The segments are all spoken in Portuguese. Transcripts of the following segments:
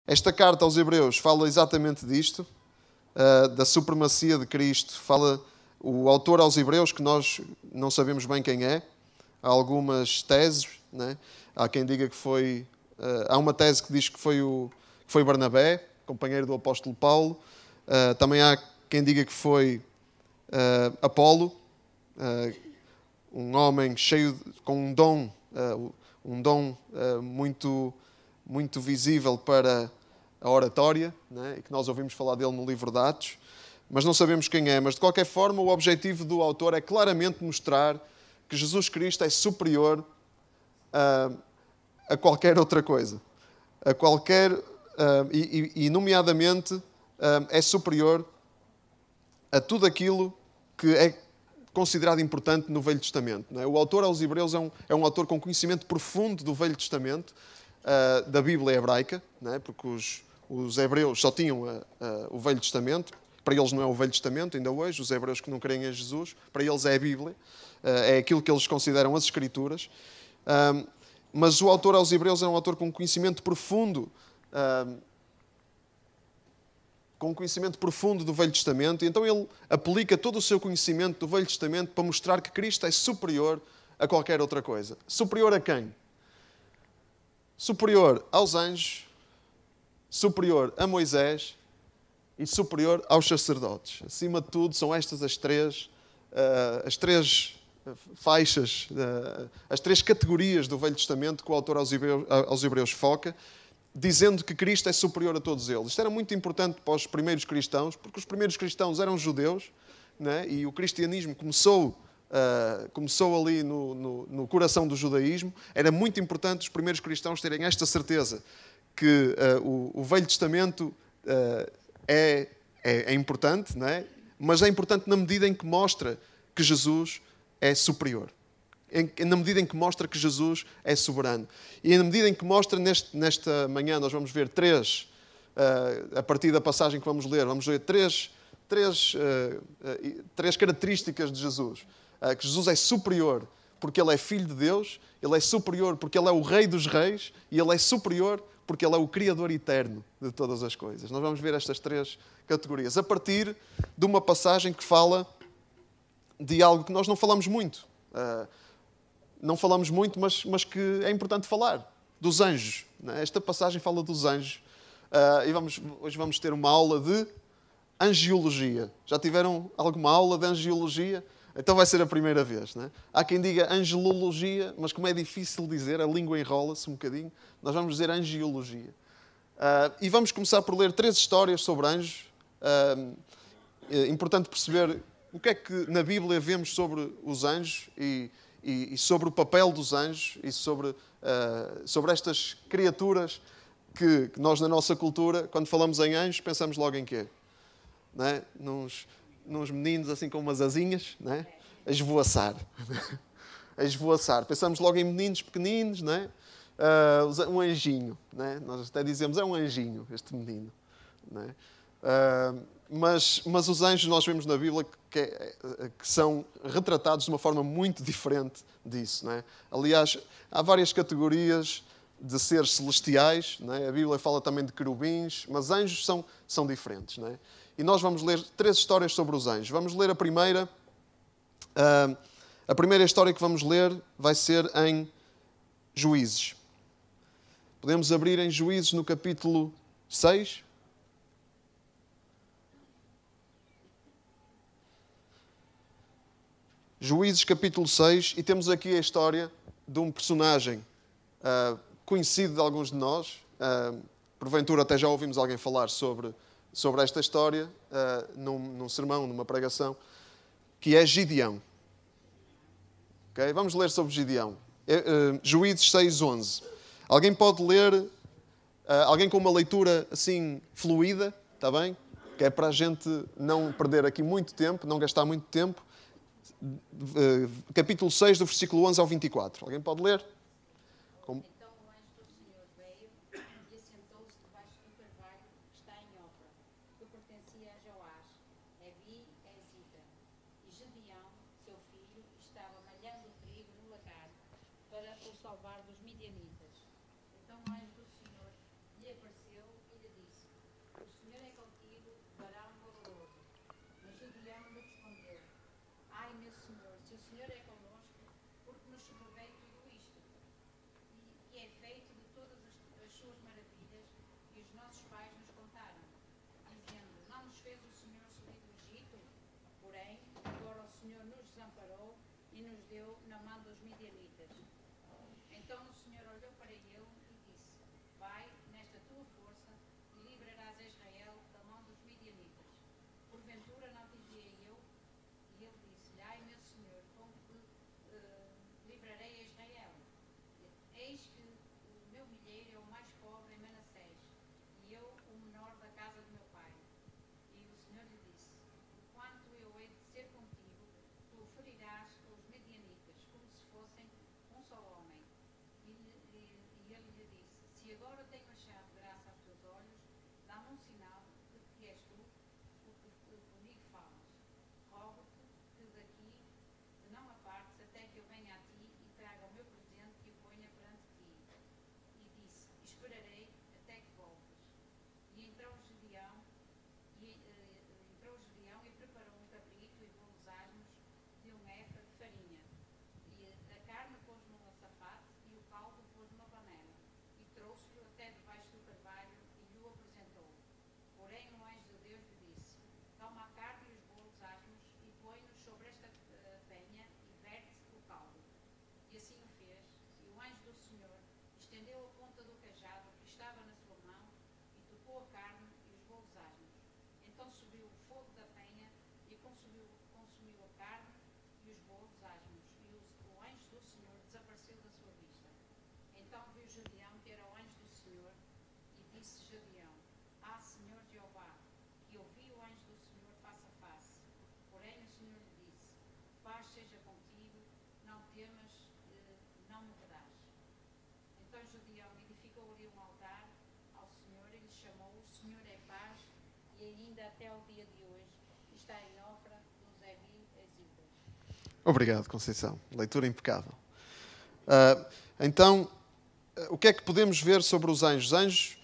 Esta carta aos Hebreus fala exatamente disto, da supremacia de Cristo. Fala o autor aos Hebreus, que nós não sabemos bem quem é. Há algumas teses, né? Há quem diga que foi... há uma tese que diz que foi Barnabé, companheiro do apóstolo Paulo. Também há quem diga que foi Apolo, um homem cheio com um dom muito, muito visível para a oratória, né? E que nós ouvimos falar dele no livro de Atos, mas não sabemos quem é. Mas, de qualquer forma, o objetivo do autor é claramente mostrar que Jesus Cristo é superior a qualquer outra coisa. A qualquer... e nomeadamente, é superior a tudo aquilo que é considerado importante no Velho Testamento. Não é? O autor aos Hebreus é um autor com conhecimento profundo do Velho Testamento, da Bíblia hebraica, não é? Porque os hebreus só tinham o Velho Testamento. Para eles não é o Velho Testamento, ainda hoje. Os hebreus que não creem em Jesus, para eles é a Bíblia. É aquilo que eles consideram as Escrituras. Mas o autor aos Hebreus é um autor com conhecimento profundo, do Velho Testamento, e então ele aplica todo o seu conhecimento do Velho Testamento para mostrar que Cristo é superior a qualquer outra coisa. Superior a quem? Superior aos anjos, superior a Moisés e superior aos sacerdotes. Acima de tudo, são estas as três faixas, as três categorias do Velho Testamento que o autor aos Hebreus foca, dizendo que Cristo é superior a todos eles. Isto era muito importante para os primeiros cristãos, porque os primeiros cristãos eram judeus, né? E o cristianismo começou ali no coração do judaísmo. Era muito importante os primeiros cristãos terem esta certeza, que o Velho Testamento é importante, né? Mas é importante na medida em que mostra que Jesus é superior. Na medida em que mostra que Jesus é soberano. E na medida em que mostra, nesta manhã, nós vamos ver a partir da passagem que vamos ler três características de Jesus. Que Jesus é superior porque Ele é Filho de Deus, Ele é superior porque Ele é o Rei dos Reis, e Ele é superior porque Ele é o Criador eterno de todas as coisas. Nós vamos ver estas três categorias, a partir de uma passagem que fala de algo que nós não falamos muito. Mas que é importante falar, dos anjos. Esta passagem fala dos anjos. E hoje vamos ter uma aula de angiologia. Já tiveram alguma aula de angiologia? Então vai ser a primeira vez. Não é? Há quem diga angelologia, mas como é difícil dizer, a língua enrola-se um bocadinho, nós vamos dizer angiologia. E vamos começar por ler 3 histórias sobre anjos. É importante perceber o que é que na Bíblia vemos sobre os anjos e sobre o papel dos anjos e sobre estas criaturas que nós, na nossa cultura, quando falamos em anjos, pensamos logo em quê? Não é? Nos meninos assim com umas asinhas, não é? A esvoaçar. A esvoaçar. Pensamos logo em meninos pequeninos, não é? Um anjinho. Não é? Nós até dizemos, é um anjinho, este menino. Não é? Mas os anjos nós vemos na Bíblia que são retratados de uma forma muito diferente disso. Não é? Aliás, há várias categorias de seres celestiais. Não é? A Bíblia fala também de querubins, mas anjos são diferentes. Não é? E nós vamos ler 3 histórias sobre os anjos. Vamos ler a primeira. A primeira história que vamos ler vai ser em Juízes. Podemos abrir em Juízes no capítulo 6. Juízes capítulo 6, e temos aqui a história de um personagem conhecido de alguns de nós. Porventura até já ouvimos alguém falar sobre esta história num sermão, numa pregação, que é Gideão. Okay? Vamos ler sobre Gideão. Juízes 6:11. Alguém pode ler, alguém com uma leitura assim fluida, está bem? Que é para a gente não perder aqui muito tempo, não gastar muito tempo. Capítulo 6, do versículo 11 ao 24. Alguém pode ler? Então o anjo do Senhor veio e assentou-se debaixo do carvalho que está em Ofra, que pertencia a Joás, Evi Ezita. E Gedeão, seu filho, estava malhando o trigo no lagar para o salvar dos midianitas. Então o anjo do Senhor lhe apareceu e lhe Gedeão lhe respondeu: Ai, meu senhor, se o senhor é conosco, porque nos sobreveio tudo isto? E é feito de todas as suas maravilhas que os nossos pais nos contaram, dizendo: Não nos fez o senhor subir do Egito? Porém, agora o senhor nos desamparou e nos deu na mão dos midianitas. Então o senhor olhou para ele e disse: Vai, nesta tua força, e livrarás Israel da mão dos midianitas. Porventura não te enviei eu? E ele disse-lhe: Ai, meu senhor, como que livrarei Israel? Eis que o meu milheiro é o mais pobre em Manassés, e eu o menor da casa de meu pai. E o senhor lhe disse: Quanto eu hei de ser contigo, tu ferirás os medianitas, como se fossem um só homem. E ele lhe disse: Se agora tenho achado graça aos teus olhos, dá-me um sinal de que és tu o que comigo falas. Rogo-te que daqui não apartes até que eu venha a ti e traga o meu presente e o ponha perante ti. E disse: Esperarei até que voltes. E entrou Gedeão e preparou um cabrito e bons asmos de um efa de farinha. E a carne pôs num açafate e o caldo pôs numa panela. E trouxe-o até debaixo do carvalho e o apresentou. Porém um anjo de Deus lhe disse: Toma a carne e os bolos asmos e põe-nos sobre esta penha e verte o caldo. E assim o fez. E o anjo do Senhor estendeu a ponta do cajado que estava na sua mão e tocou a carne e os bolos asmos. Então subiu o fogo da penha e consumiu a carne e os bolos asmos. E o anjo do Senhor desapareceu da sua vista. Então viu Gedeão que era o anjo do Senhor e disse Gedeão: Ah, Senhor Jeová, que ouvi o anjo do Senhor face a face. Porém o Senhor lhe disse: Paz seja contigo, não temas, não morrerás. Então Gedeão edificou ali um altar ao Senhor e lhe chamou: O Senhor é paz, e ainda até ao dia de hoje está em Ofra dos Evi-Ezitas. Obrigado, Conceição. Leitura impecável. Então, o que é que podemos ver sobre os anjos? Os anjos,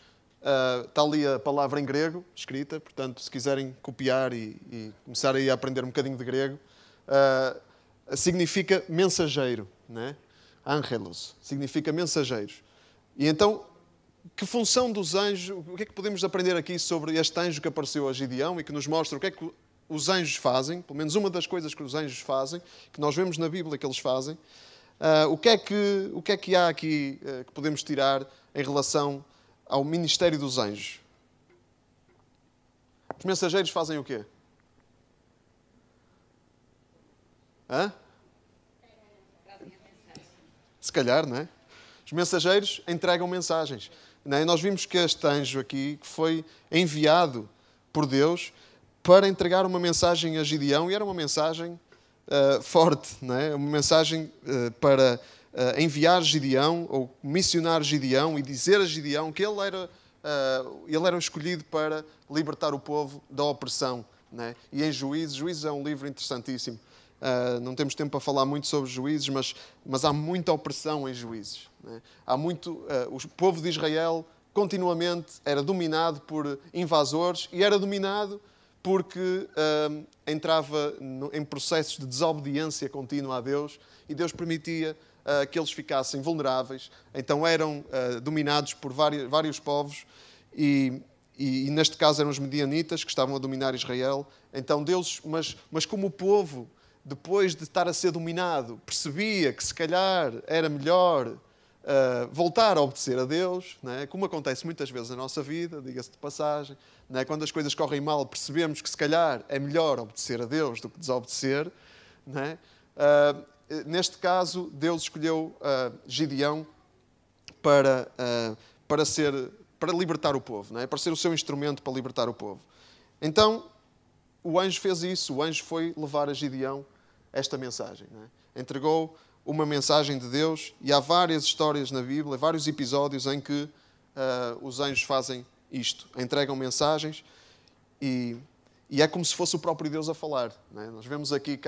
está ali a palavra em grego, escrita, portanto, se quiserem copiar e começar aí a aprender um bocadinho de grego, significa mensageiro, né? Angelos, significa mensageiros. E então, que função dos anjos, o que é que podemos aprender aqui sobre este anjo que apareceu a Gideão e que nos mostra o que é que os anjos fazem, pelo menos uma das coisas que os anjos fazem, que nós vemos na Bíblia que eles fazem. O que é que há aqui que podemos tirar em relação ao ministério dos anjos? Os mensageiros fazem o quê? Hã? Se calhar, não é? Os mensageiros entregam mensagens. Não é? Nós vimos que este anjo aqui foi enviado por Deus para entregar uma mensagem a Gideão, e era uma mensagem forte, não é? Uma mensagem para enviar Gideão, ou missionar Gideão, e dizer a Gideão que ele era escolhido para libertar o povo da opressão. Não é? E em Juízes é um livro interessantíssimo. Não temos tempo para falar muito sobre Juízes, mas há muita opressão em Juízes. Não é? O povo de Israel continuamente era dominado por invasores, e era dominado porque entrava em processos de desobediência contínua a Deus, e Deus permitia que eles ficassem vulneráveis. Então eram dominados por vários povos, e neste caso eram os medianitas que estavam a dominar Israel. Então Deus, mas como o povo, depois de estar a ser dominado, percebia que se calhar era melhor voltar a obedecer a Deus, não é? Como acontece muitas vezes na nossa vida, diga-se de passagem, não é? Quando as coisas correm mal, percebemos que se calhar é melhor obedecer a Deus do que desobedecer, não é? Neste caso, Deus escolheu Gideão para libertar o povo, não é? Para ser o seu instrumento para libertar o povo. Então, o anjo fez isso. O anjo foi levar a Gideão esta mensagem, não é? Entregou uma mensagem de Deus, e há várias histórias na Bíblia, vários episódios em que os anjos fazem isto, entregam mensagens, e é como se fosse o próprio Deus a falar. Não é? Nós vemos aqui,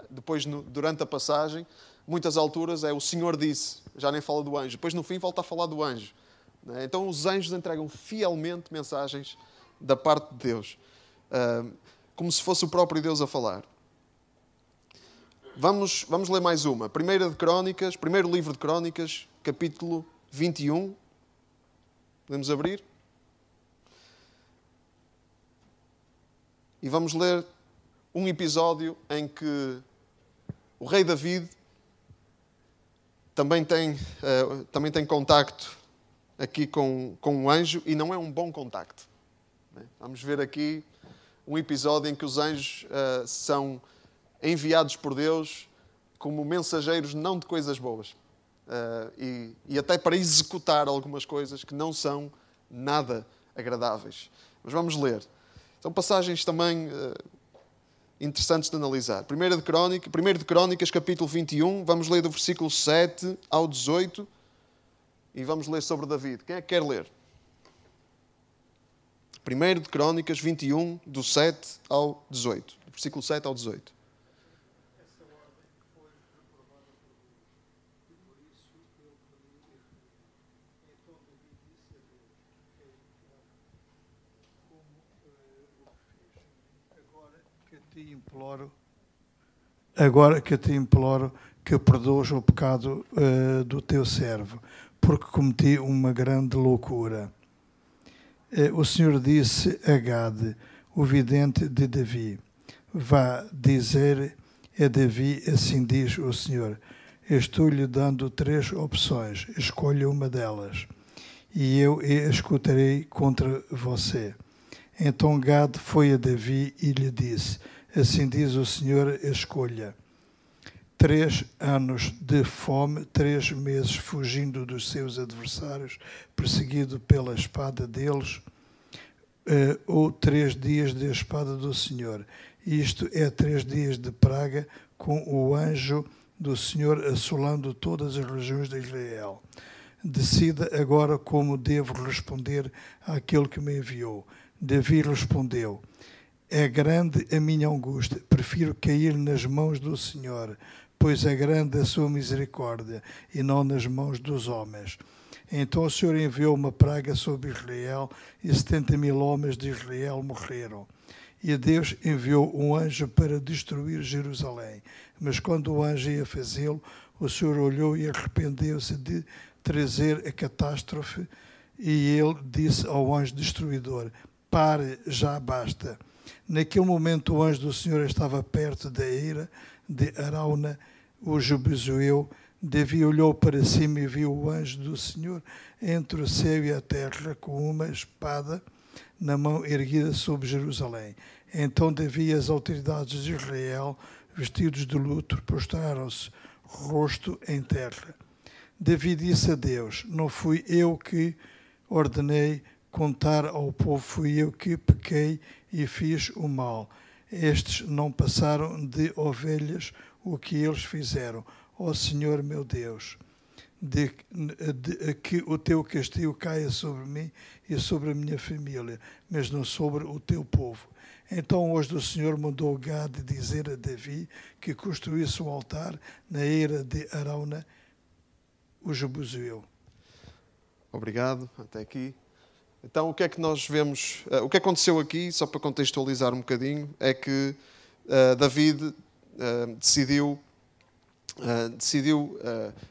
depois, durante a passagem, muitas alturas é o Senhor disse, já nem fala do anjo, depois no fim volta a falar do anjo. Não é? Então os anjos entregam fielmente mensagens da parte de Deus. como se fosse o próprio Deus a falar. Vamos ler mais uma. Primeiro livro de Crónicas, capítulo 21. Podemos abrir? E vamos ler um episódio em que o rei David também tem contacto aqui com um anjo, e não é um bom contacto. Vamos ver aqui um episódio em que os anjos são enviados por Deus como mensageiros não de coisas boas. E até para executar algumas coisas que não são nada agradáveis. Mas vamos ler. São passagens também interessantes de analisar. Primeiro de Crónicas, capítulo 21, vamos ler do versículo 7 ao 18 e vamos ler sobre David. Quem é que quer ler? Primeiro de Crónicas 21, do 7 ao 18. Do versículo 7 ao 18. Essa ordem foi reprovada por Deus, e por isso ele puniu Israel. Então David disse a Deus: como o que fiz? Agora que te imploro que perdoes o pecado do teu servo, porque cometi uma grande loucura. O Senhor disse a Gade, o vidente de Davi: vá dizer a Davi, assim diz o Senhor: estou-lhe dando 3 opções, escolha uma delas, e eu a escutarei contra você. Então Gade foi a Davi e lhe disse: assim diz o Senhor, escolha 3 anos de fome, 3 meses fugindo dos seus adversários, perseguido pela espada deles, ou 3 dias de espada do Senhor. Isto é 3 dias de praga, com o anjo do Senhor assolando todas as regiões de Israel. Decida agora como devo responder àquele que me enviou. Davi respondeu: é grande a minha angústia, prefiro cair nas mãos do Senhor, pois é grande a sua misericórdia, e não nas mãos dos homens. Então o Senhor enviou uma praga sobre Israel, e 70.000 homens de Israel morreram. E Deus enviou um anjo para destruir Jerusalém. Mas quando o anjo ia fazê-lo, o Senhor olhou e arrependeu-se de trazer a catástrofe, e ele disse ao anjo destruidor: pare, já basta. Naquele momento o anjo do Senhor estava perto da eira de Arauna, o Jebuseu. Davi olhou para cima e viu o anjo do Senhor entre o céu e a terra, com uma espada na mão erguida sobre Jerusalém. Então Davi e as autoridades de Israel, vestidos de luto, prostraram-se, rosto em terra. Davi disse a Deus: não fui eu que ordenei contar ao povo, fui eu que pequei e fiz o mal. Estes não passaram de ovelhas o que eles fizeram. Ó Senhor meu Deus, que o teu castigo caia sobre mim e sobre a minha família, mas não sobre o teu povo. Então hoje o Senhor mandou Gade dizer a Davi que construísse um altar na eira de Arauna, o Jebuseu. Obrigado, até aqui. Então, o que é que nós vemos? O que aconteceu aqui, só para contextualizar um bocadinho, é que David decidiu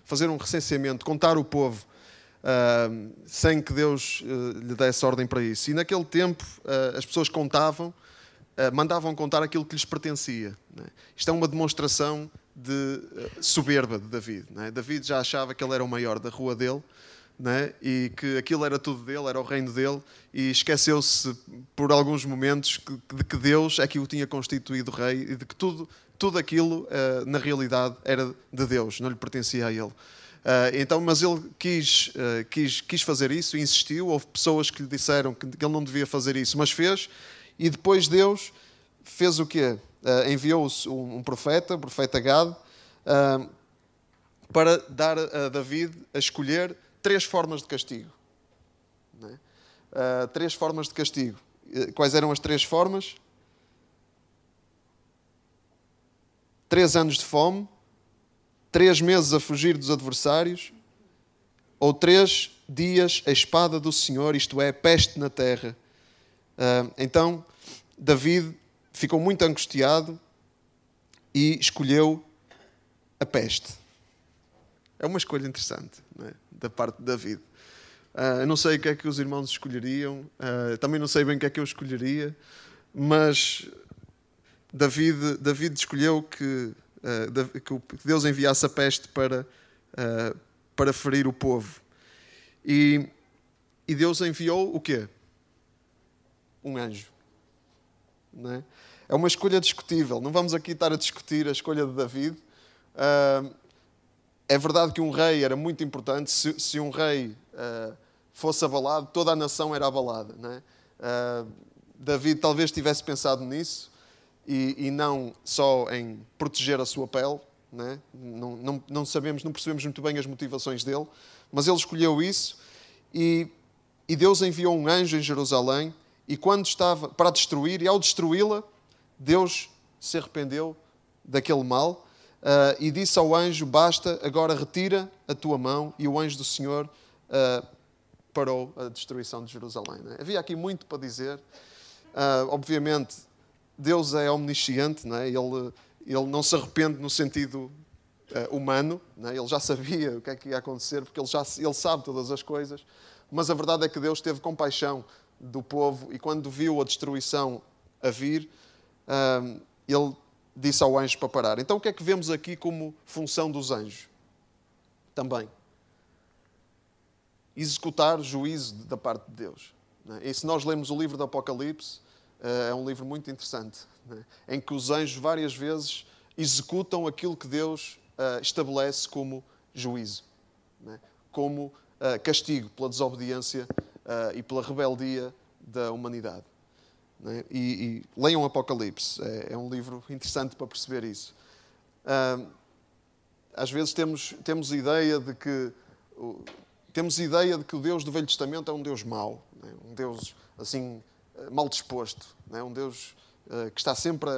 fazer um recenseamento, contar o povo, sem que Deus lhe desse ordem para isso. E naquele tempo as pessoas mandavam contar aquilo que lhes pertencia. Isto é uma demonstração de soberba de David. David já achava que ele era o maior da rua dele, e que aquilo era tudo dele, era o reino dele, e esqueceu-se por alguns momentos de que Deus é que o tinha constituído rei, e de que tudo aquilo, na realidade, era de Deus, não lhe pertencia a ele. Então, mas ele quis fazer isso e insistiu. Houve pessoas que lhe disseram que ele não devia fazer isso, mas fez. E depois Deus fez o quê? Enviou um profeta, o profeta Gade, para dar a David a escolher 3 formas de castigo. 3 formas de castigo. Quais eram as 3 formas? 3 anos de fome, 3 meses a fugir dos adversários, ou 3 dias a espada do Senhor, isto é, peste na terra. Então, David ficou muito angustiado e escolheu a peste. É uma escolha interessante, não é? Da parte de David. Eu não sei o que é que os irmãos escolheriam, também não sei bem o que é que eu escolheria, mas David escolheu que Deus enviasse a peste para ferir o povo. E Deus enviou o quê? Um anjo. Não é? É uma escolha discutível. Não vamos aqui estar a discutir a escolha de David. É verdade que um rei era muito importante. Se um rei fosse abalado, toda a nação era abalada. Não é? David talvez tivesse pensado nisso e não só em proteger a sua pele. Não é? Não sabemos, não percebemos muito bem as motivações dele, mas ele escolheu isso e Deus enviou um anjo em Jerusalém e quando estava para destruir, e ao destruí-la, Deus se arrependeu daquele mal e disse ao anjo: basta, agora retira a tua mão. E o anjo do Senhor parou a destruição de Jerusalém. Não é? Havia aqui muito para dizer. Obviamente, Deus é omnisciente, não é? Ele não se arrepende no sentido humano, não é? Ele já sabia o que é que ia acontecer, porque ele sabe todas as coisas, mas a verdade é que Deus teve compaixão do povo e quando viu a destruição a vir, ele disse ao anjo para parar. Então o que é que vemos aqui como função dos anjos? Também executar juízo da parte de Deus. Não é? E se nós lemos o livro do Apocalipse, é um livro muito interessante, não é? Em que os anjos várias vezes executam aquilo que Deus estabelece como juízo, não é? Como castigo pela desobediência e pela rebeldia da humanidade. Não é? E leiam o Apocalipse, é um livro interessante para perceber isso. Às vezes temos ideia de que o Deus do Velho Testamento é um Deus mau, não é? Um Deus assim mal disposto, não é? Um Deus que está sempre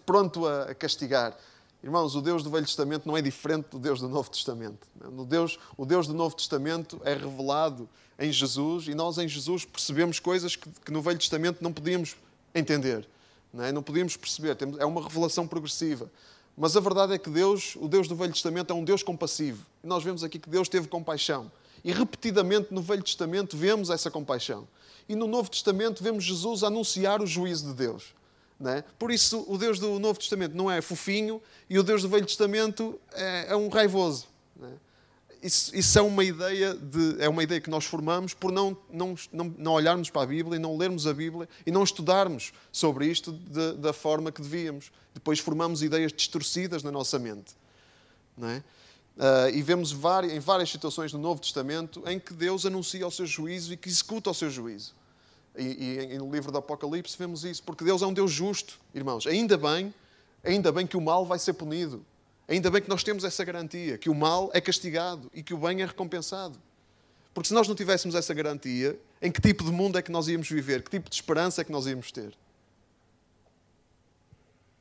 pronto a castigar. Irmãos, o Deus do Velho Testamento não é diferente do Deus do Novo Testamento. O Deus do Novo Testamento é revelado em Jesus e nós em Jesus percebemos coisas que no Velho Testamento não podíamos entender. Não podíamos perceber. É uma revelação progressiva. Mas a verdade é que o Deus do Velho Testamento é um Deus compassivo. E nós vemos aqui que Deus teve compaixão. E repetidamente no Velho Testamento vemos essa compaixão. E no Novo Testamento vemos Jesus anunciar o juízo de Deus. Não é? Por isso, o Deus do Novo Testamento não é fofinho e o Deus do Velho Testamento é um raivoso. Não é? Isso é uma ideia que nós formamos por não olharmos para a Bíblia e não lermos a Bíblia e não estudarmos sobre isto da forma que devíamos. Depois formamos ideias distorcidas na nossa mente. Não é? E vemos em várias situações no Novo Testamento em que Deus anuncia o seu juízo e que executa o seu juízo. E no livro do Apocalipse vemos isso, porque Deus é um Deus justo, irmãos. Ainda bem que o mal vai ser punido. Ainda bem que nós temos essa garantia, que o mal é castigado e que o bem é recompensado. Porque se nós não tivéssemos essa garantia, em que tipo de mundo é que nós íamos viver? Que tipo de esperança é que nós íamos ter?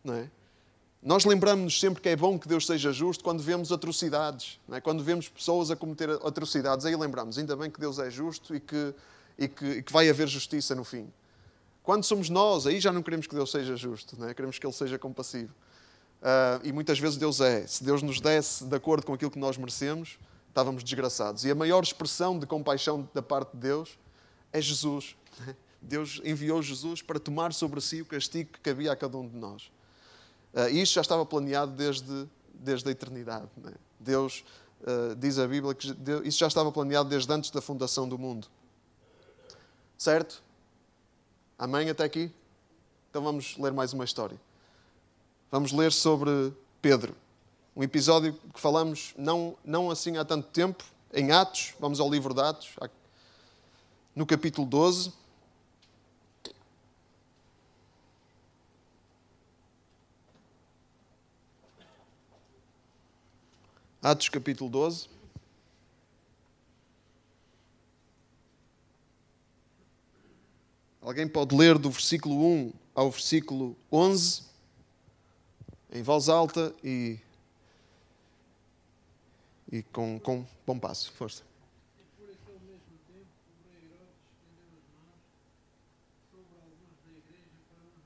Não é? Nós lembramos-nos sempre que é bom que Deus seja justo quando vemos atrocidades. Não é? Quando vemos pessoas a cometer atrocidades, aí lembramos, ainda bem que Deus é justo e que vai haver justiça no fim. Quando somos nós, aí já não queremos que Deus seja justo, não é? Queremos que Ele seja compassivo. E muitas vezes Deus é. Se Deus nos desse de acordo com aquilo que nós merecemos, estávamos desgraçados. E a maior expressão de compaixão da parte de Deus é Jesus. Deus enviou Jesus para tomar sobre si o castigo que cabia a cada um de nós. E isto já estava planeado desde a eternidade. Não é? Deus, diz a Bíblia, que isso já estava planeado desde antes da fundação do mundo. Certo? Amém até aqui? Então vamos ler mais uma história. Vamos ler sobre Pedro. Um episódio que falamos não assim há tanto tempo, em Atos. Vamos ao livro de Atos, no capítulo 12. Atos capítulo 12. Alguém pode ler do versículo 1 ao versículo 11, em voz alta e com bom passo. Força. E por aquele mesmo tempo, o rei Herodes estendeu as mãos sobre alguns da igreja para os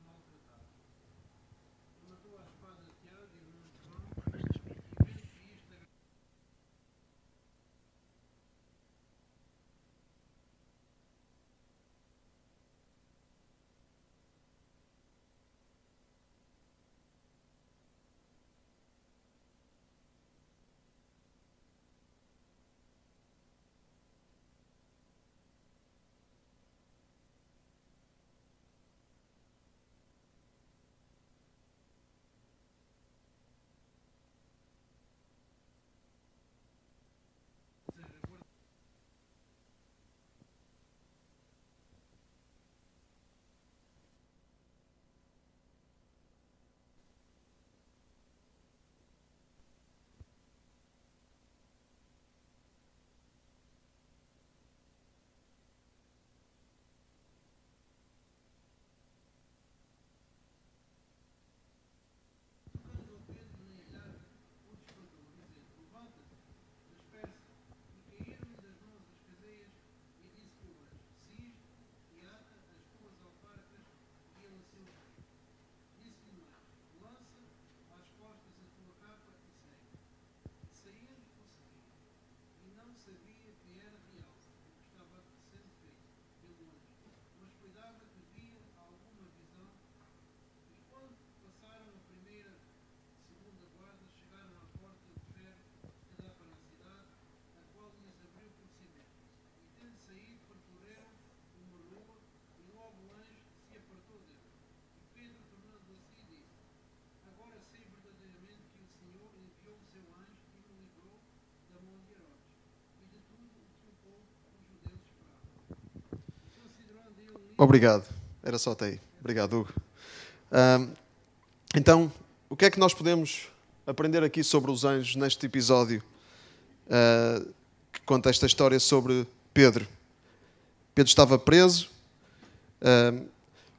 Obrigado. Era só até aí. Obrigado, Hugo. Então, o que é que nós podemos aprender aqui sobre os anjos neste episódio que conta esta história sobre Pedro? Pedro estava preso,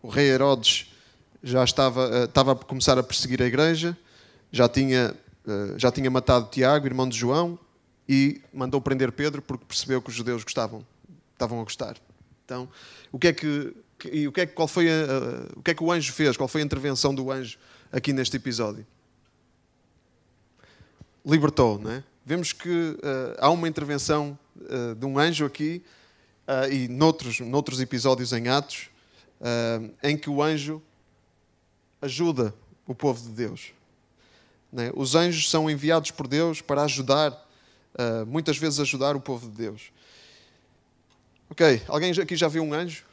o rei Herodes já estava a começar a perseguir a igreja, já tinha matado Tiago, irmão de João, e mandou prender Pedro porque percebeu que os judeus estavam a gostar. Então, o que é que o anjo fez? Qual foi a intervenção do anjo aqui neste episódio? Libertou, não é? Vemos que há uma intervenção de um anjo aqui e noutros episódios em Atos, em que o anjo ajuda o povo de Deus. Não é? Os anjos são enviados por Deus para ajudar, muitas vezes ajudar o povo de Deus. Ok, alguém aqui já viu um anjo?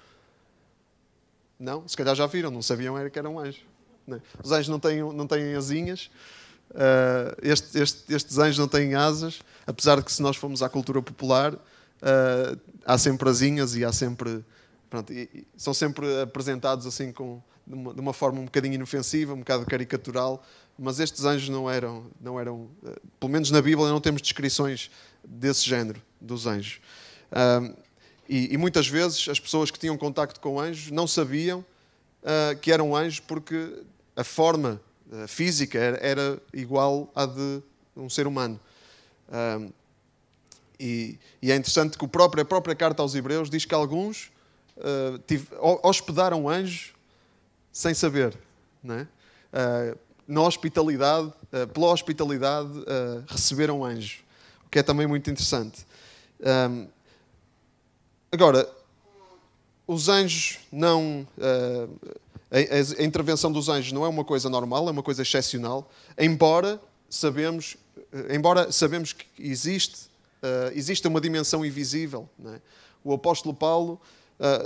Não? Se calhar já viram, não sabiam que era um anjo. Não é? Os anjos não têm asinhas, estes anjos não têm asas, apesar de que se nós formos à cultura popular, há sempre asinhas e há sempre... Pronto, e são sempre apresentados assim de uma forma um bocadinho inofensiva, um bocado caricatural, mas estes anjos não eram, pelo menos na Bíblia não temos descrições desse género, dos anjos. E muitas vezes as pessoas que tinham contacto com anjos não sabiam que eram anjos porque a forma física era igual à de um ser humano. E é interessante que a própria carta aos Hebreus diz que alguns hospedaram anjos sem saber, não é? Pela hospitalidade receberam anjos, o que é também muito interessante. Agora, os anjos não... a intervenção dos anjos não é uma coisa normal, é uma coisa excepcional, embora sabemos que existe uma dimensão invisível. Não é? O apóstolo Paulo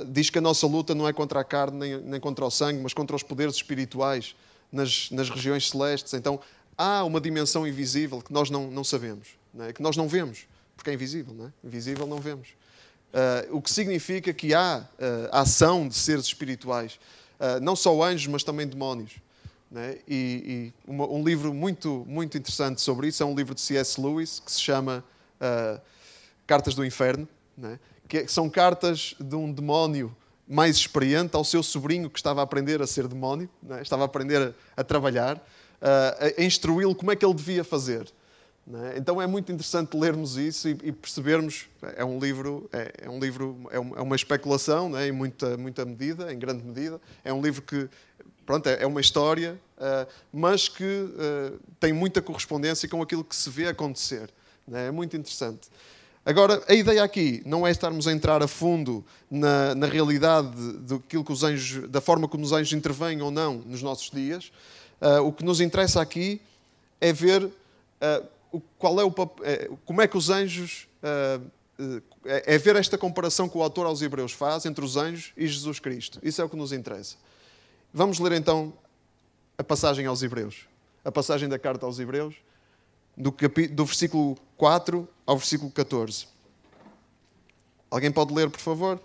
diz que a nossa luta não é contra a carne nem contra o sangue, mas contra os poderes espirituais nas regiões celestes. Então, há uma dimensão invisível que nós não sabemos, não é? Que nós não vemos, porque é invisível. Não é? Invisível não vemos. O que significa que há a ação de seres espirituais, não só anjos, mas também demónios. Né? E um livro muito, muito interessante sobre isso é um livro de C.S. Lewis, que se chama Cartas do Inferno, né? Que são cartas de um demónio mais experiente ao seu sobrinho que estava a aprender a ser demónio, né? Estava a aprender a trabalhar, a instruí-lo como é que ele devia fazer. Então é muito interessante lermos isso e percebermos. É uma especulação, né, em muita medida, em grande medida. É um livro que, pronto, é uma história, mas que tem muita correspondência com aquilo que se vê acontecer. Né? É muito interessante. Agora, a ideia aqui não é estarmos a entrar a fundo na realidade daquilo que os anjos, da forma como os anjos intervêm ou não nos nossos dias. O que nos interessa aqui é ver como é que os anjos... É ver esta comparação que o autor aos Hebreus faz entre os anjos e Jesus Cristo. Isso é o que nos interessa. Vamos ler então a passagem aos Hebreus. A passagem da carta aos Hebreus, do versículo 4 ao versículo 14. Alguém pode ler, por favor?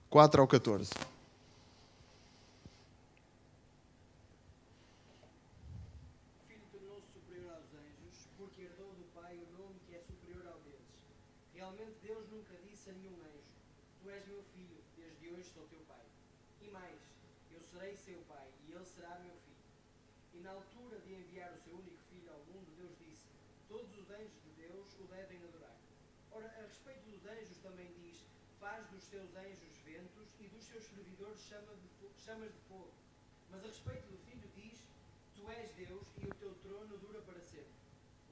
4 ao 14. Chamas de fogo. Mas a respeito do Filho diz: Tu és Deus e o teu trono dura para sempre.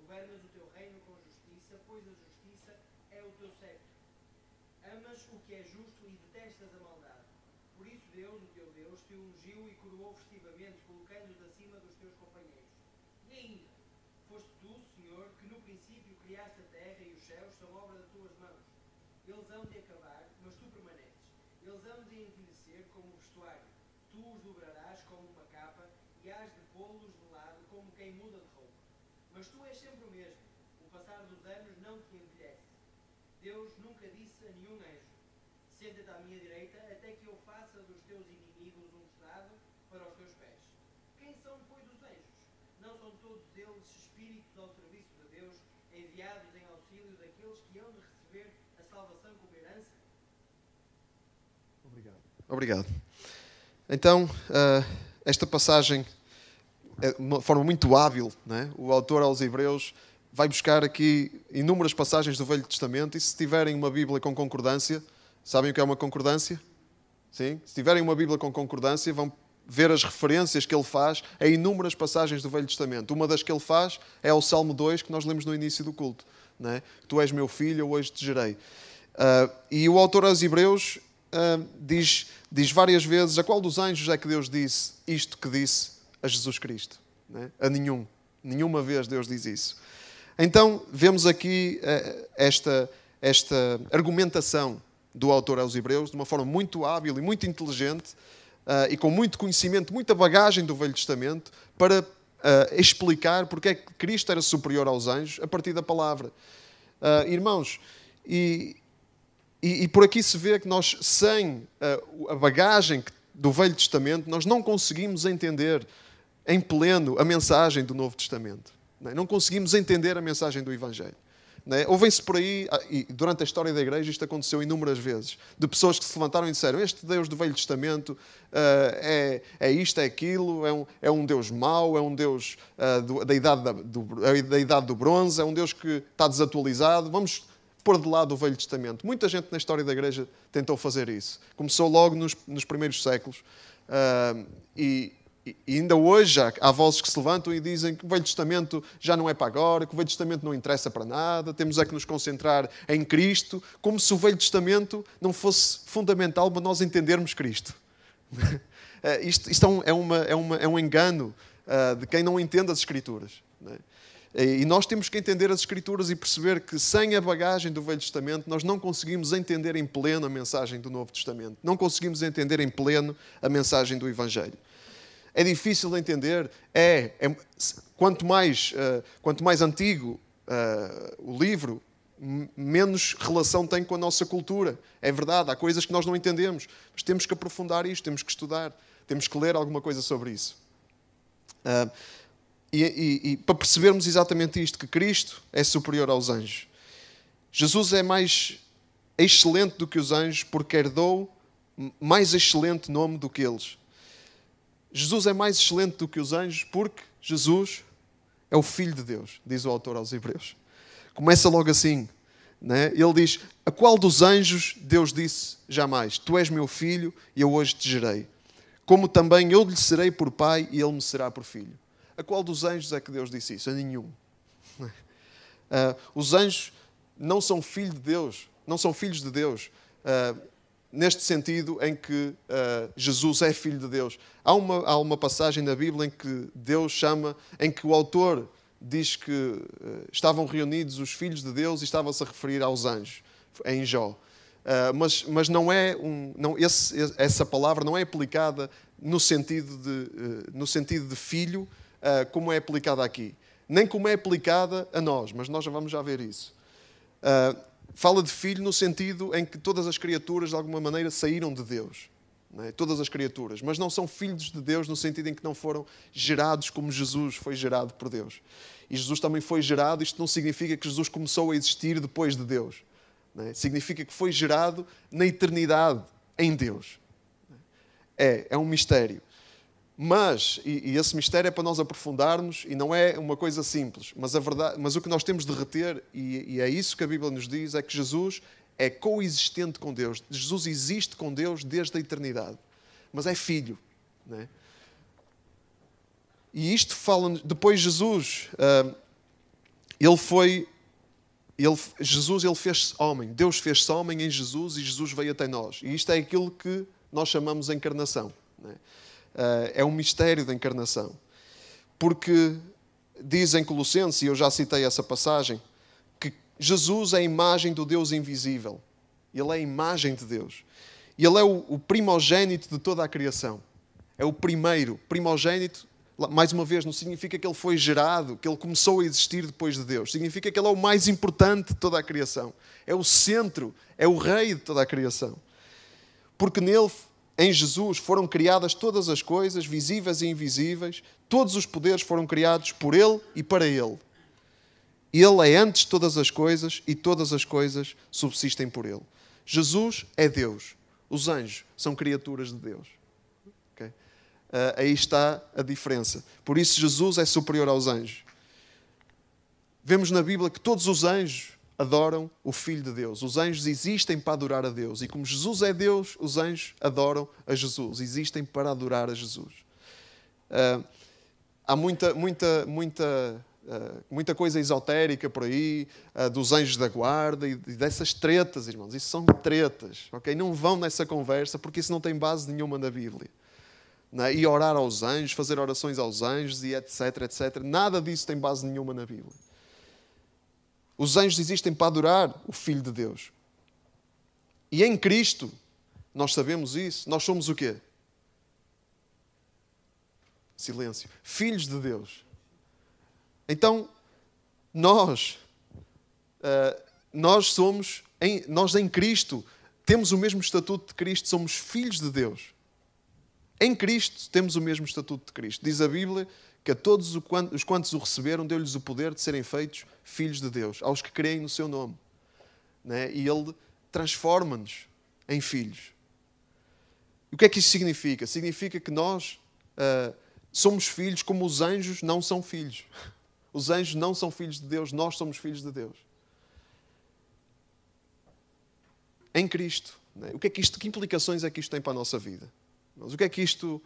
Governas o teu reino com justiça, pois a justiça é o teu cetro. Amas o que é justo e detestas a maldade. Por isso Deus, o teu Deus, te ungiu e coroou festivamente, colocando-te acima dos teus companheiros. E ainda, foste tu, Senhor, que no princípio criaste a terra e os céus são obra das tuas mãos. Eles hão de acabar, mas tu permaneces. Eles hão de envelhecer como o vestuário. Tu os dobrarás como uma capa e hás de pô-los de lado como quem muda de roupa. Mas tu és sempre o mesmo. O passar dos anos não te envelhece. Deus nunca disse a nenhum anjo: senta-te à minha direita, até que eu faça dos teus inimigos um estrado para os teus pés. Quem são, pois, os anjos? Não são todos eles espíritos ao serviço de Deus, enviados em auxílio daqueles que hão de receber a salvação como herança? Obrigado. Então, esta passagem, de uma forma muito hábil, né? O autor aos Hebreus vai buscar aqui inúmeras passagens do Velho Testamento, e se tiverem uma Bíblia com concordância, sabem o que é uma concordância? Sim? Se tiverem uma Bíblia com concordância, vão ver as referências que ele faz a inúmeras passagens do Velho Testamento. Uma das que ele faz é ao Salmo 2, que nós lemos no início do culto. Né? Tu és meu filho, eu hoje te gerei. E o autor aos Hebreus diz várias vezes a qual dos anjos é que Deus disse isto que disse a Jesus Cristo. Né? A nenhum. Nenhuma vez Deus diz isso. Então, vemos aqui esta argumentação do autor aos Hebreus de uma forma muito hábil e muito inteligente e com muito conhecimento, muita bagagem do Velho Testamento para explicar porque é que Cristo era superior aos anjos a partir da palavra. Irmãos, e por aqui se vê que nós, sem a bagagem do Velho Testamento, nós não conseguimos entender em pleno a mensagem do Novo Testamento. Não conseguimos entender a mensagem do Evangelho. Ouvem-se por aí, e durante a história da Igreja isto aconteceu inúmeras vezes, de pessoas que se levantaram e disseram: este Deus do Velho Testamento é isto, é aquilo, é um Deus mau, é um Deus da idade do bronze, é um Deus que está desatualizado, vamos pôr de lado o Velho Testamento. Muita gente na história da Igreja tentou fazer isso. Começou logo nos primeiros séculos. E ainda hoje há vozes que se levantam e dizem que o Velho Testamento já não é para agora, que o Velho Testamento não interessa para nada, temos é que nos concentrar em Cristo, como se o Velho Testamento não fosse fundamental para nós entendermos Cristo. Isto é um engano de quem não entende as Escrituras. E nós temos que entender as Escrituras e perceber que sem a bagagem do Velho Testamento nós não conseguimos entender em pleno a mensagem do Novo Testamento. Não conseguimos entender em pleno a mensagem do Evangelho. É difícil de entender? Quanto mais antigo o livro, menos relação tem com a nossa cultura. É verdade, há coisas que nós não entendemos, mas temos que aprofundar isto, temos que estudar, temos que ler alguma coisa sobre isso. E para percebermos exatamente isto, que Cristo é superior aos anjos. Jesus é mais excelente do que os anjos, porque herdou mais excelente nome do que eles. Jesus é mais excelente do que os anjos porque Jesus é o Filho de Deus, diz o autor aos Hebreus. Começa logo assim, né? Ele diz: a qual dos anjos Deus disse jamais: tu és meu filho e eu hoje te gerei. Como também eu lhe serei por pai e ele me será por filho. A qual dos anjos é que Deus disse isso? A nenhum. Os anjos não são filhos de Deus, não são filhos de Deus. Neste sentido em que Jesus é Filho de Deus. Há uma passagem na Bíblia em que Deus chama, em que o autor diz que estavam reunidos os filhos de Deus e estava-se a referir aos anjos, em Jó. Mas não é essa palavra não é aplicada no sentido de filho, como é aplicada aqui. Nem como é aplicada a nós, mas nós vamos já ver isso. Fala de filho no sentido em que todas as criaturas, de alguma maneira, saíram de Deus. Não é? Todas as criaturas. Mas não são filhos de Deus no sentido em que não foram gerados como Jesus foi gerado por Deus. E Jesus também foi gerado. Isto não significa que Jesus começou a existir depois de Deus. Não é? Significa que foi gerado na eternidade em Deus. É um mistério. Mas, e esse mistério é para nós aprofundarmos, e não é uma coisa simples, mas a verdade, mas o que nós temos de reter, e é isso que a Bíblia nos diz, é que Jesus é coexistente com Deus. Jesus existe com Deus desde a eternidade, mas é filho. Não é? E isto fala, depois Jesus, Jesus fez-se homem, Deus fez-se homem em Jesus e Jesus veio até nós. E isto é aquilo que nós chamamos de encarnação. Não é? É um mistério da encarnação. Porque diz em Colossenses, e eu já citei essa passagem, que Jesus é a imagem do Deus invisível. Ele é a imagem de Deus. E Ele é o primogênito de toda a criação. É o primeiro. Primogênito, mais uma vez, não significa que Ele foi gerado, que Ele começou a existir depois de Deus. Significa que Ele é o mais importante de toda a criação. É o centro, é o rei de toda a criação. Porque nele, em Jesus, foram criadas todas as coisas, visíveis e invisíveis, todos os poderes foram criados por Ele e para Ele. Ele é antes de todas as coisas e todas as coisas subsistem por Ele. Jesus é Deus. Os anjos são criaturas de Deus. Okay? Aí está a diferença. Por isso Jesus é superior aos anjos. Vemos na Bíblia que todos os anjos adoram o Filho de Deus. Os anjos existem para adorar a Deus. E como Jesus é Deus, os anjos adoram a Jesus. Existem para adorar a Jesus. Há muita coisa esotérica por aí, dos anjos da guarda e dessas tretas, irmãos. Isso são tretas. Okay? Não vão nessa conversa porque isso não tem base nenhuma na Bíblia. E orar aos anjos, fazer orações aos anjos e etc, etc. Nada disso tem base nenhuma na Bíblia. Os anjos existem para adorar o Filho de Deus. E em Cristo, nós sabemos isso, nós somos o quê? Silêncio. Filhos de Deus. Então, nós em Cristo, temos o mesmo estatuto de Cristo, somos filhos de Deus. Em Cristo, temos o mesmo estatuto de Cristo. Diz a Bíblia que a todos os quantos o receberam, deu-lhes o poder de serem feitos filhos de Deus, aos que creem no seu nome. Né? E Ele transforma-nos em filhos. E o que é que isso significa? Significa que nós somos filhos como os anjos não são filhos. Os anjos não são filhos de Deus, nós somos filhos de Deus. Em Cristo. Né? Que implicações é que isto tem para a nossa vida? Mas o que é que isto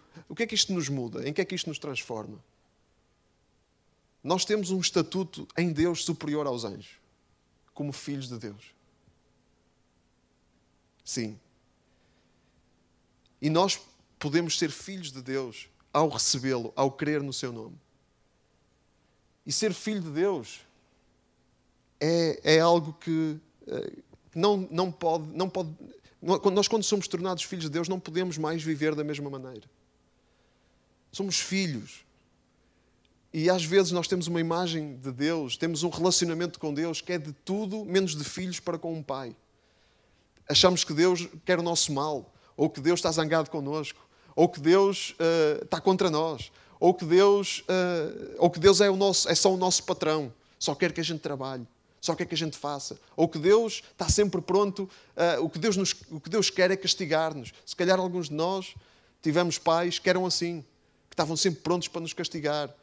nos muda? Em que é que isto nos transforma? Nós temos um estatuto em Deus superior aos anjos, como filhos de Deus. Sim. E nós podemos ser filhos de Deus ao recebê-lo, ao crer no seu nome. E ser filho de Deus é algo que não pode... Nós, quando somos tornados filhos de Deus, não podemos mais viver da mesma maneira. Somos filhos. E às vezes nós temos uma imagem de Deus, temos um relacionamento com Deus que é de tudo menos de filhos para com um pai. Achamos que Deus quer o nosso mal, ou que Deus está zangado connosco, ou que Deus está contra nós, ou que Deus é só o nosso patrão, só quer que a gente trabalhe. Só quer que a gente faça. Ou que Deus está sempre pronto. O que Deus quer é castigar-nos. Se calhar alguns de nós tivemos pais que eram assim. Que estavam sempre prontos para nos castigar.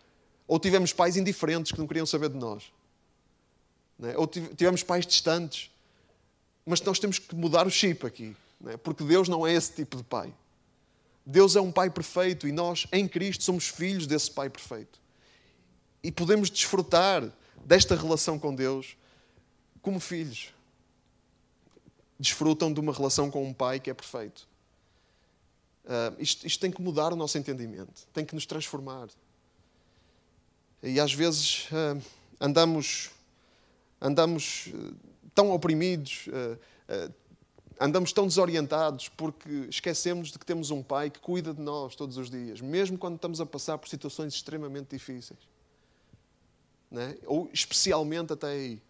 Ou tivemos pais indiferentes que não queriam saber de nós. Não é? Ou tivemos pais distantes. Mas nós temos que mudar o chip aqui. Não é? Porque Deus não é esse tipo de pai. Deus é um pai perfeito. E nós, em Cristo, somos filhos desse pai perfeito. E podemos desfrutar desta relação com Deus como filhos. Desfrutam de uma relação com um pai que é perfeito. Isto tem que mudar o nosso entendimento. Tem que nos transformar. E às vezes andamos tão oprimidos, andamos tão desorientados porque esquecemos de que temos um pai que cuida de nós todos os dias, mesmo quando estamos a passar por situações extremamente difíceis. Né? Ou especialmente até aí.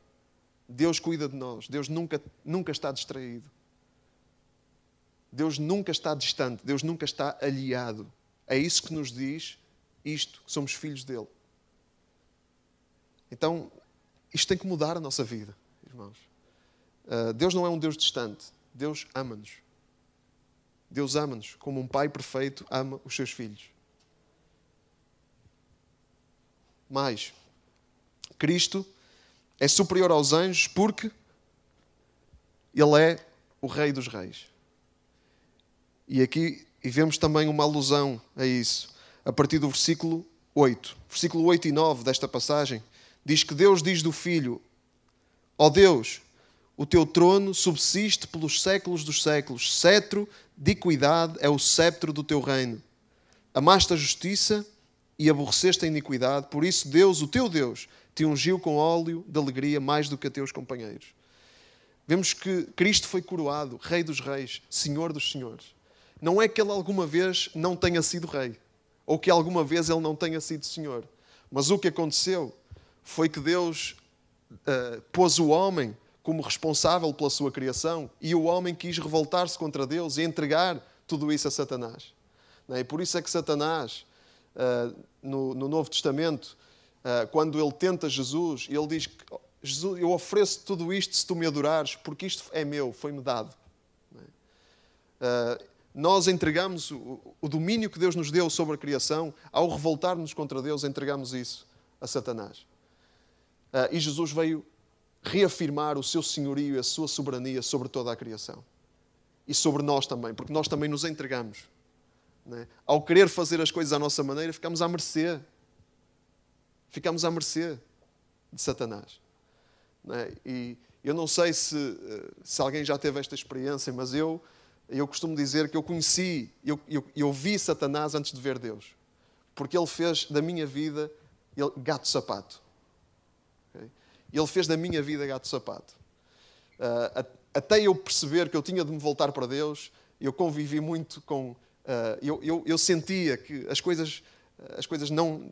Deus cuida de nós. Deus nunca está distraído. Deus nunca está distante. Deus nunca está aliado. É isso que nos diz isto, que somos filhos dele. Então, isto tem que mudar a nossa vida, irmãos. Deus não é um Deus distante. Deus ama-nos. Deus ama-nos como um pai perfeito ama os seus filhos. Mais, Cristo é superior aos anjos porque Ele é o Rei dos Reis. E aqui vemos também uma alusão a isso. A partir do versículo 8. Versículo 8 e 9 desta passagem diz que Deus diz do Filho: ó Deus, o teu trono subsiste pelos séculos dos séculos. Cetro de equidade é o sceptro do teu reino. Amaste a justiça e aborreceste a iniquidade. Por isso Deus, o teu Deus, te ungiu com óleo de alegria mais do que a teus companheiros. Vemos que Cristo foi coroado Rei dos Reis, Senhor dos Senhores. Não é que Ele alguma vez não tenha sido Rei, ou que alguma vez Ele não tenha sido Senhor. Mas o que aconteceu foi que Deus pôs o homem como responsável pela sua criação, e o homem quis revoltar-se contra Deus e entregar tudo isso a Satanás. E por isso é que Satanás, no Novo Testamento, quando ele tenta Jesus, ele diz que Jesus, eu ofereço tudo isto se tu me adorares, porque isto é meu, foi-me dado. Nós entregamos o domínio que Deus nos deu sobre a criação, ao revoltar-nos contra Deus, entregamos isso a Satanás. E Jesus veio reafirmar o seu senhorio e a sua soberania sobre toda a criação. E sobre nós também, porque nós também nos entregamos. Ao querer fazer as coisas à nossa maneira, ficamos à mercê. Ficamos à mercê de Satanás. E eu não sei se alguém já teve esta experiência, mas eu costumo dizer que eu conheci, eu vi Satanás antes de ver Deus. Porque ele fez da minha vida gato-sapato. Okay? Ele fez da minha vida gato-sapato. Até eu perceber que eu tinha de me voltar para Deus, eu convivi muito com... eu sentia que as coisas não...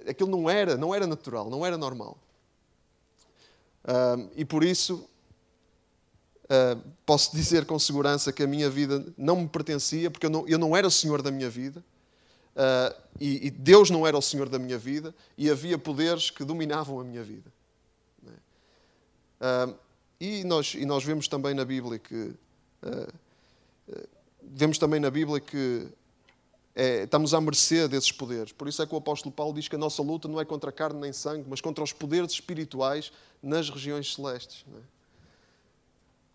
Aquilo não era natural, não era normal. E por isso, posso dizer com segurança que a minha vida não me pertencia, porque eu não era o Senhor da minha vida, e Deus não era o Senhor da minha vida, e havia poderes que dominavam a minha vida. E nós vemos também na Bíblia que estamos à mercê desses poderes. Por isso é que o apóstolo Paulo diz que a nossa luta não é contra carne nem sangue, mas contra os poderes espirituais nas regiões celestes. Não é?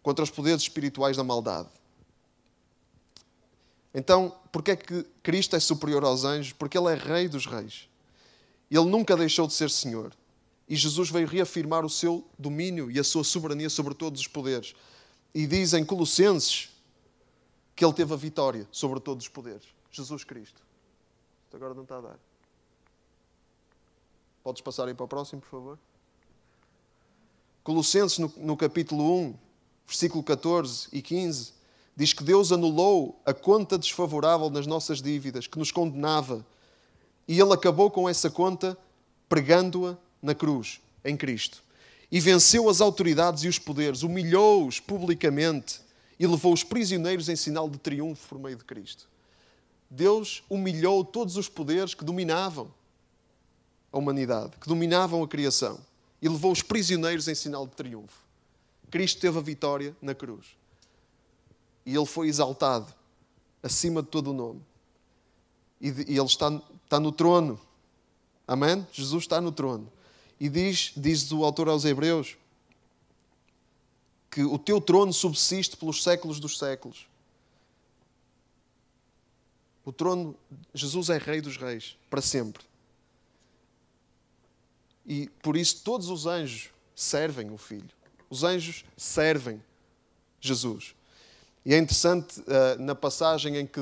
Contra os poderes espirituais da maldade. Então, porquê é que Cristo é superior aos anjos? Porque Ele é Rei dos Reis. Ele nunca deixou de ser Senhor. E Jesus veio reafirmar o seu domínio e a sua soberania sobre todos os poderes. E diz em Colossenses que Ele teve a vitória sobre todos os poderes. Jesus Cristo. Isto agora não está a dar. Podes passar aí para o próximo, por favor? Colossenses, no capítulo 1, versículo 14 e 15, diz que Deus anulou a conta desfavorável nas nossas dívidas, que nos condenava. E Ele acabou com essa conta pregando-a na cruz, em Cristo. E venceu as autoridades e os poderes, humilhou-os publicamente e levou os prisioneiros em sinal de triunfo por meio de Cristo. Deus humilhou todos os poderes que dominavam a humanidade, que dominavam a criação, e levou os prisioneiros em sinal de triunfo. Cristo teve a vitória na cruz. E Ele foi exaltado acima de todo o nome. E Ele está no trono. Amém? Jesus está no trono. E diz o autor aos Hebreus que o teu trono subsiste pelos séculos dos séculos. O trono, Jesus é Rei dos Reis, para sempre. E por isso todos os anjos servem o Filho. Os anjos servem Jesus. E é interessante, na passagem em que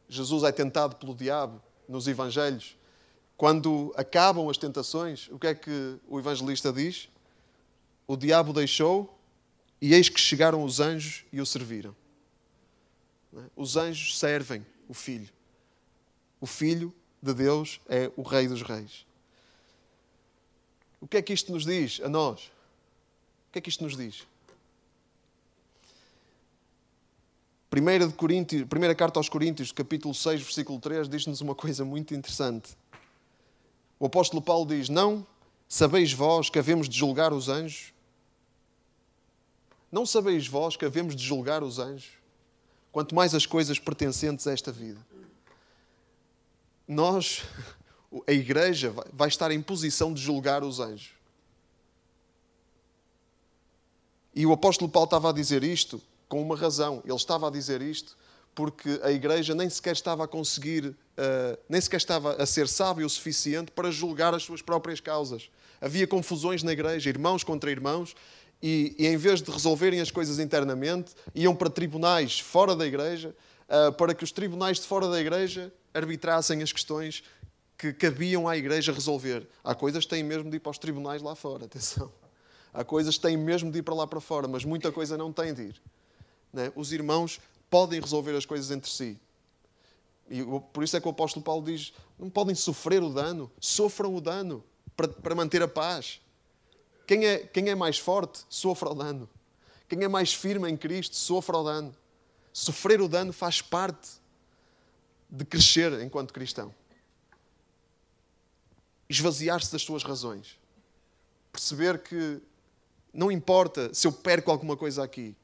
Jesus é tentado pelo diabo, nos Evangelhos, quando acabam as tentações, o que é que o evangelista diz? O diabo deixou e eis que chegaram os anjos e o serviram. Os anjos servem o Filho. O Filho de Deus é o Rei dos Reis. O que é que isto nos diz a nós? O que é que isto nos diz? Primeira carta aos Coríntios, capítulo 6, versículo 3, diz-nos uma coisa muito interessante. O apóstolo Paulo diz, não sabeis vós que havemos de julgar os anjos? Não sabeis vós que havemos de julgar os anjos? Quanto mais as coisas pertencentes a esta vida. Nós, a Igreja, vai estar em posição de julgar os anjos. E o apóstolo Paulo estava a dizer isto com uma razão. Ele estava a dizer isto porque a Igreja nem sequer estava a conseguir, nem sequer estava a ser sábio o suficiente para julgar as suas próprias causas. Havia confusões na Igreja, irmãos contra irmãos, e em vez de resolverem as coisas internamente, iam para tribunais fora da Igreja, para que os tribunais de fora da Igreja arbitrassem as questões que cabiam à Igreja resolver. Há coisas que têm mesmo de ir para os tribunais lá fora, atenção. Há coisas que têm mesmo de ir para lá para fora, mas muita coisa não tem de ir. Né? Os irmãos podem resolver as coisas entre si. E por isso é que o apóstolo Paulo diz, não podem sofrer o dano, sofram o dano para manter a paz. Quem é mais forte, sofre o dano. Quem é mais firme em Cristo, sofre o dano. Sofrer o dano faz parte de crescer enquanto cristão. Esvaziar-se das suas razões. Perceber que não importa se eu perco alguma coisa aqui.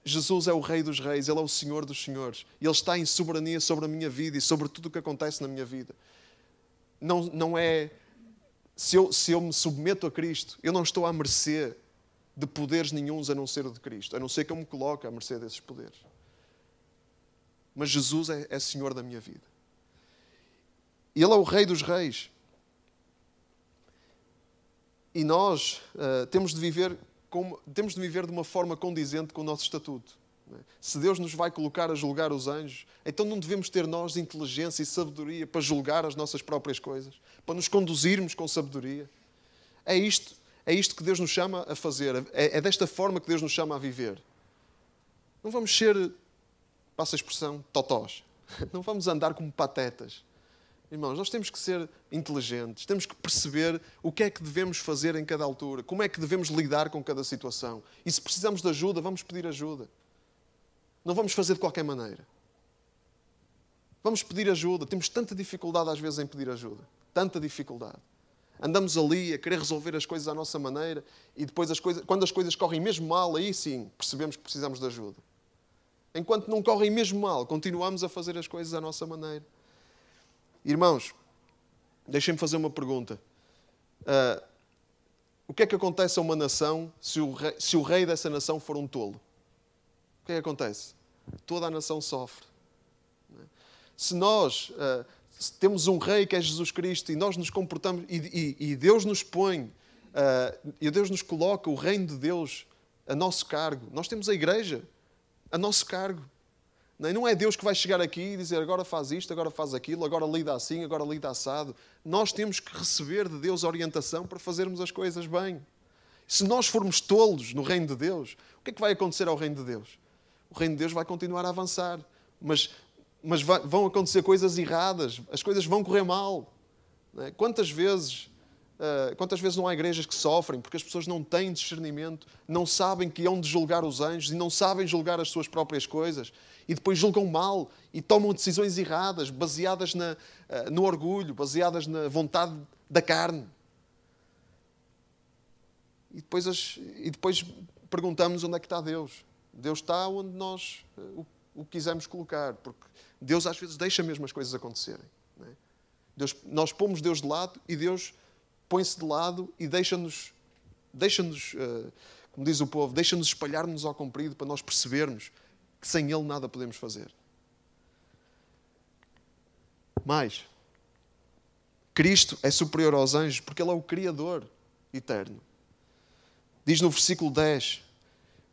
Jesus é o Rei dos Reis, Ele é o Senhor dos Senhores. Ele está em soberania sobre a minha vida e sobre tudo o que acontece na minha vida. Não é... Se eu me submeto a Cristo, eu não estou à mercê de poderes nenhuns a não ser o de Cristo. A não ser que eu me coloque à mercê desses poderes. Mas Jesus é Senhor da minha vida. Ele é o Rei dos Reis. E nós temos de viver de uma forma condizente com o nosso estatuto. Se Deus nos vai colocar a julgar os anjos, então não devemos ter nós inteligência e sabedoria para julgar as nossas próprias coisas, para nos conduzirmos com sabedoria. É isto que Deus nos chama a fazer. É desta forma que Deus nos chama a viver. Não vamos ser, passa a expressão, totós. Não vamos andar como patetas. Irmãos, nós temos que ser inteligentes, temos que perceber o que é que devemos fazer em cada altura, como é que devemos lidar com cada situação. E se precisamos de ajuda, vamos pedir ajuda. Não vamos fazer de qualquer maneira. Vamos pedir ajuda. Temos tanta dificuldade às vezes em pedir ajuda. Tanta dificuldade. Andamos ali a querer resolver as coisas à nossa maneira e depois quando as coisas correm mesmo mal, aí sim percebemos que precisamos de ajuda. Enquanto não correm mesmo mal, continuamos a fazer as coisas à nossa maneira. Irmãos, deixem-me fazer uma pergunta. O que é que acontece a uma nação se o rei dessa nação for um tolo? O que é que acontece? Toda a nação sofre. Se nós temos um rei que é Jesus Cristo e nós nos comportamos e Deus nos põe, e Deus nos coloca o reino de Deus a nosso cargo. Nós temos a igreja a nosso cargo. Não é Deus que vai chegar aqui e dizer agora faz isto, agora faz aquilo, agora lida assim, agora lida assado. Nós temos que receber de Deus orientação para fazermos as coisas bem. Se nós formos tolos no reino de Deus, o que é que vai acontecer ao reino de Deus? O reino de Deus vai continuar a avançar, mas vão acontecer coisas erradas, as coisas vão correr mal. Quantas vezes não há igrejas que sofrem porque as pessoas não têm discernimento, não sabem que hão de julgar os anjos e não sabem julgar as suas próprias coisas e depois julgam mal e tomam decisões erradas, baseadas no orgulho, baseadas na vontade da carne. E depois perguntamos onde é que está Deus. Deus está onde nós o quisermos colocar, porque Deus às vezes deixa mesmo as coisas acontecerem. Nós pomos Deus de lado e Deus põe-se de lado e deixa-nos, como diz o povo, deixa-nos espalhar-nos ao comprido para nós percebermos que sem Ele nada podemos fazer. Mas Cristo é superior aos anjos porque Ele é o Criador eterno. Diz no versículo 10,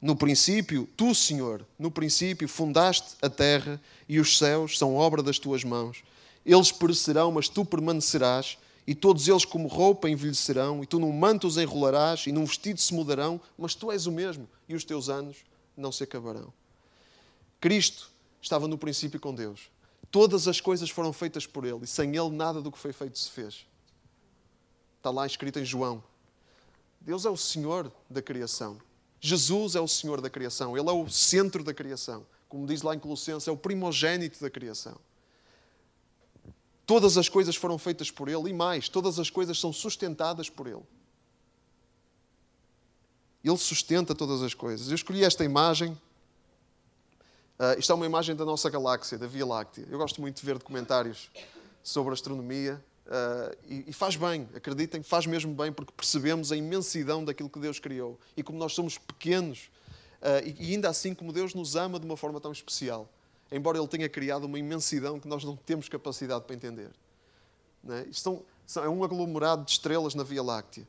no princípio, tu, Senhor, no princípio fundaste a terra e os céus são obra das tuas mãos. Eles perecerão, mas tu permanecerás, e todos eles como roupa envelhecerão, e tu num manto os enrolarás, e num vestido se mudarão, mas tu és o mesmo, e os teus anos não se acabarão. Cristo estava no princípio com Deus. Todas as coisas foram feitas por Ele, e sem Ele nada do que foi feito se fez. Está lá escrito em João. Deus é o Senhor da criação. Jesus é o Senhor da criação. Ele é o centro da criação. Como diz lá em Colossenses, é o primogênito da criação. Todas as coisas foram feitas por Ele e mais, todas as coisas são sustentadas por Ele. Ele sustenta todas as coisas. Eu escolhi esta imagem. Isto é uma imagem da nossa galáxia, da Via Láctea. Eu gosto muito de ver documentários sobre astronomia e faz bem, acreditem, faz mesmo bem porque percebemos a imensidão daquilo que Deus criou e como nós somos pequenos e ainda assim como Deus nos ama de uma forma tão especial. Embora Ele tenha criado uma imensidão que nós não temos capacidade para entender. Não é? Isto é um aglomerado de estrelas na Via Láctea.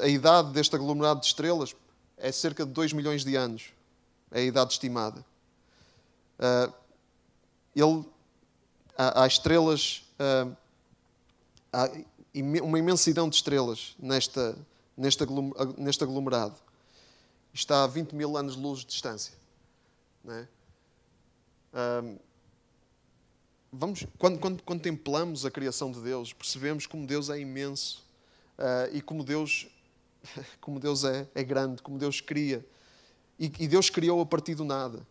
A idade deste aglomerado de estrelas é cerca de 2 milhões de anos. É a idade estimada. Há estrelas... há uma imensidão de estrelas neste aglomerado. Está a 20 mil anos de luz de distância. Não é? quando contemplamos a criação de Deus, percebemos como Deus é imenso e como Deus é grande, como Deus cria. E Deus criou a partir do nada.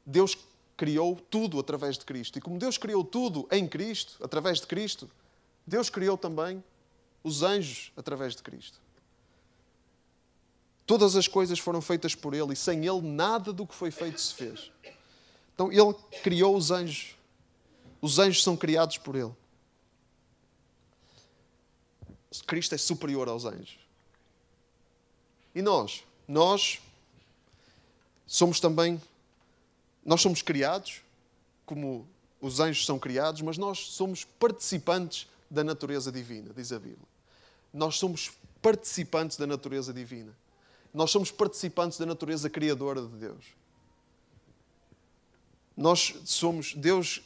Deus criou tudo através de Cristo. E como Deus criou tudo em Cristo, através de Cristo, Deus criou também os anjos através de Cristo. Todas as coisas foram feitas por Ele e sem Ele nada do que foi feito se fez. Então Ele criou os anjos. Os anjos são criados por Ele. Cristo é superior aos anjos. E nós somos também, nós somos criados, como os anjos são criados, mas nós somos participantes da natureza divina, diz a Bíblia. Nós somos participantes da natureza divina. Nós somos participantes da natureza criadora de Deus. Deus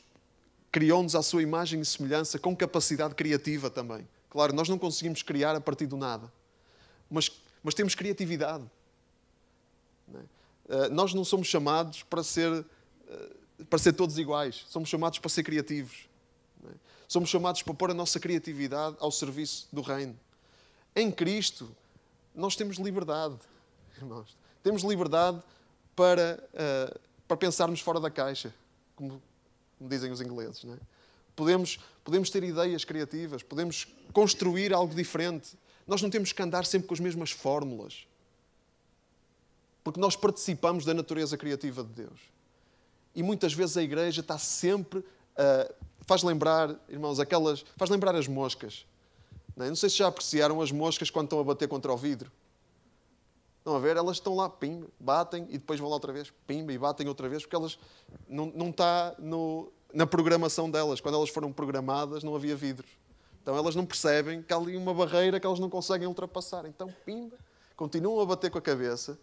criou-nos à sua imagem e semelhança com capacidade criativa também. Claro, nós não conseguimos criar a partir do nada, mas temos criatividade. Nós não somos chamados para ser todos iguais. Somos chamados para ser criativos. Somos chamados para pôr a nossa criatividade ao serviço do reino. Em Cristo, nós temos liberdade, irmãos. Temos liberdade para pensarmos fora da caixa, como dizem os ingleses. Não é? Podemos ter ideias criativas, podemos construir algo diferente. Nós não temos que andar sempre com as mesmas fórmulas. Porque nós participamos da natureza criativa de Deus. E muitas vezes a igreja está sempre... faz lembrar, irmãos, faz lembrar as moscas. Não sei se já apreciaram as moscas quando estão a bater contra o vidro. Estão a ver? Elas estão lá, pimba, batem e depois vão lá outra vez, pimba, e batem outra vez, porque elas não está na programação delas. Quando elas foram programadas, não havia vidros. Então elas não percebem que há ali uma barreira que elas não conseguem ultrapassar. Então, pimba, continuam a bater com a cabeça.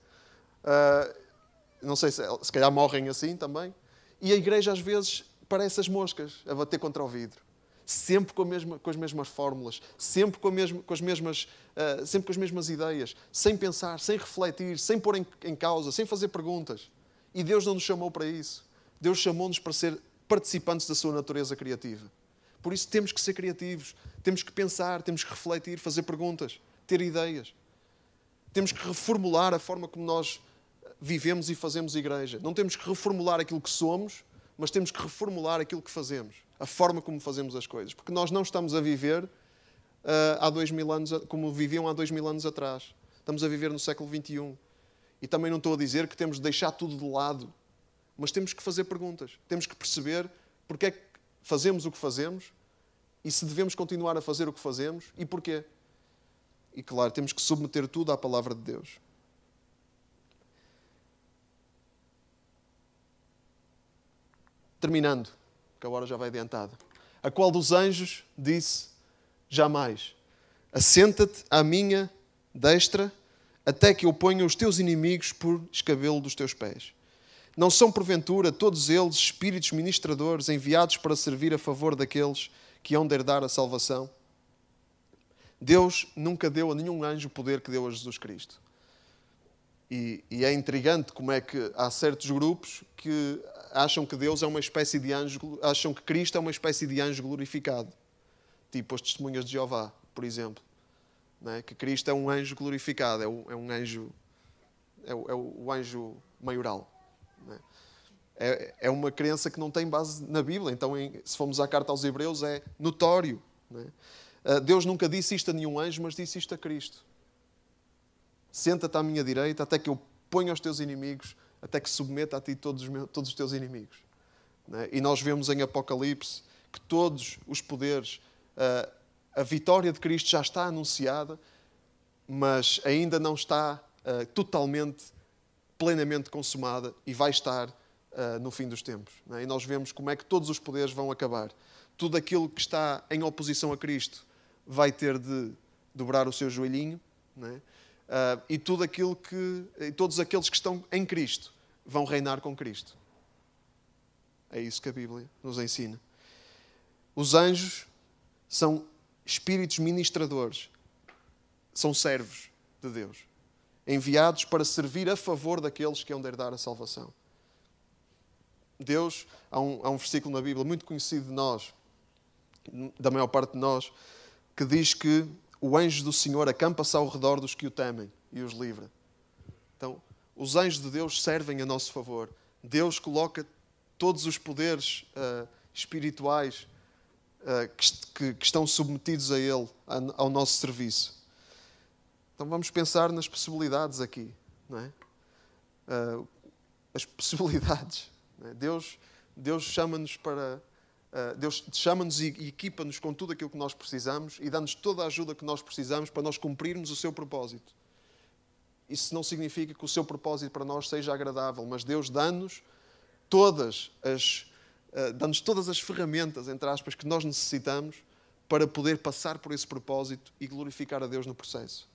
Não sei se calhar morrem assim também. E a igreja às vezes parece as moscas a bater contra o vidro. Sempre com as mesmas fórmulas, sempre com as mesmas ideias, sem pensar, sem refletir, sem pôr em causa, sem fazer perguntas. E Deus não nos chamou para isso. Deus chamou-nos para ser participantes da sua natureza criativa. Por isso temos que ser criativos, temos que pensar, temos que refletir, fazer perguntas, ter ideias. Temos que reformular a forma como nós vivemos e fazemos igreja. Não temos que reformular aquilo que somos, mas temos que reformular aquilo que fazemos. A forma como fazemos as coisas. Porque nós não estamos a viver há 2000 anos, como viviam há 2000 anos atrás. Estamos a viver no século XXI. E também não estou a dizer que temos de deixar tudo de lado. Mas temos que fazer perguntas. Temos que perceber porque é que fazemos o que fazemos e se devemos continuar a fazer o que fazemos e porquê. E claro, temos que submeter tudo à palavra de Deus. Terminando, que a hora já vai adiantada. A qual dos anjos disse: jamais, assenta-te à minha destra, até que eu ponha os teus inimigos por escabelo dos teus pés. Não são, porventura, todos eles espíritos ministradores enviados para servir a favor daqueles que hão de herdar a salvação? Deus nunca deu a nenhum anjo o poder que deu a Jesus Cristo. E é intrigante como é que há certos grupos que acham que Deus é uma espécie de anjo, acham que Cristo é uma espécie de anjo glorificado. Tipo as testemunhas de Jeová, por exemplo. Não é? Que Cristo é um anjo glorificado, é um anjo, é o anjo maioral. Não é? É uma crença que não tem base na Bíblia. Então, se formos à carta aos Hebreus, é notório. Não é? Deus nunca disse isto a nenhum anjo, mas disse isto a Cristo. Senta-te à minha direita até que eu ponha os teus inimigos, até que submeta a ti todos os teus inimigos. Não é? E nós vemos em Apocalipse que todos os poderes, a vitória de Cristo já está anunciada, mas ainda não está totalmente, plenamente consumada e vai estar no fim dos tempos. Não é? E nós vemos como é que todos os poderes vão acabar. Tudo aquilo que está em oposição a Cristo vai ter de dobrar o seu joelhinho, não é? E todos aqueles que estão em Cristo vão reinar com Cristo. É isso que a Bíblia nos ensina. Os anjos são espíritos ministradores, são servos de Deus, enviados para servir a favor daqueles que hão de herdar a salvação. Deus, há um versículo na Bíblia muito conhecido de nós, da maior parte de nós, que diz que o anjo do Senhor acampa-se ao redor dos que o temem e os livra. Então, os anjos de Deus servem a nosso favor. Deus coloca todos os poderes espirituais que estão submetidos a Ele, ao nosso serviço. Então vamos pensar nas possibilidades aqui, não é? As possibilidades. Não é? Deus chama-nos para... Deus chama-nos e equipa-nos com tudo aquilo que nós precisamos e dá-nos toda a ajuda que nós precisamos para nós cumprirmos o seu propósito. Isso não significa que o seu propósito para nós seja agradável, mas Deus dá-nos todas as ferramentas, entre aspas, que nós necessitamos para poder passar por esse propósito e glorificar a Deus no processo.